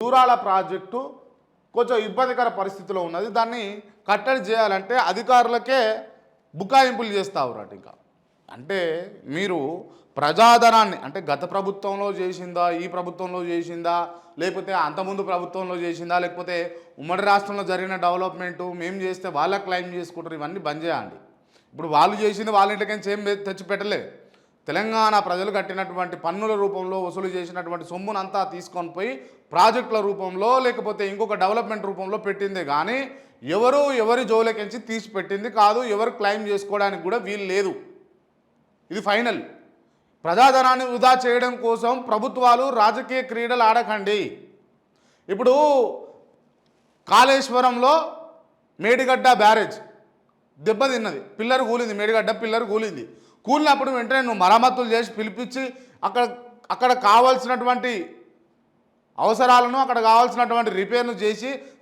దూరాల ప్రాజెక్టు కొంచెం ఇబ్బందికర పరిస్థితిలో ఉన్నది. దాన్ని కట్టడి చేయాలంటే అధికారులకే బుకాయింపులు చేస్తా ఉన్నారు. ఇంకా అంటే మీరు ప్రజాధనాన్ని అంటే గత ప్రభుత్వంలో చేసిందా, ఈ ప్రభుత్వంలో చేసిందా, లేకపోతే అంతకుముందు ప్రభుత్వంలో చేసిందా, లేకపోతే ఉమ్మడి రాష్ట్రంలో జరిగిన డెవలప్మెంటు మేము చేస్తే వాళ్ళ క్లెయిమ్ చేసుకుంటారు. ఇవన్నీ బంద్ చేయండి. ఇప్పుడు వాళ్ళు చేసింది వాళ్ళ ఇంటికి ఏం తెచ్చి పెట్టలే. తెలంగాణ ప్రజలు కట్టినటువంటి పన్నుల రూపంలో వసూలు చేసినటువంటి సొమ్మునంతా తీసుకొని పోయి ప్రాజెక్టుల రూపంలో లేకపోతే ఇంకొక డెవలప్మెంట్ రూపంలో పెట్టిందే కానీ ఎవరి జోలికించి తీసి పెట్టింది కాదు. ఎవరు క్లెయిమ్ చేసుకోవడానికి కూడా వీలు లేదు. ఇది ఫైనల్. ప్రజాధనాన్ని వృధా చేయడం కోసం ప్రభుత్వాలు రాజకీయ క్రీడలు ఆడకండి. ఇప్పుడు కాళేశ్వరంలో మేడిగడ్డ బ్యారేజ్ దెబ్బతిన్నది, పిల్లర్ కూలింది, మేడిగడ్డ పిల్లర్ కూలింది. కూలినప్పుడు వెంటనే నువ్వు మరమ్మతులు చేసి పిలిపించి అక్కడ కావాల్సినటువంటి అవసరాలను అక్కడ కావాల్సినటువంటి రిపేర్ను చేసి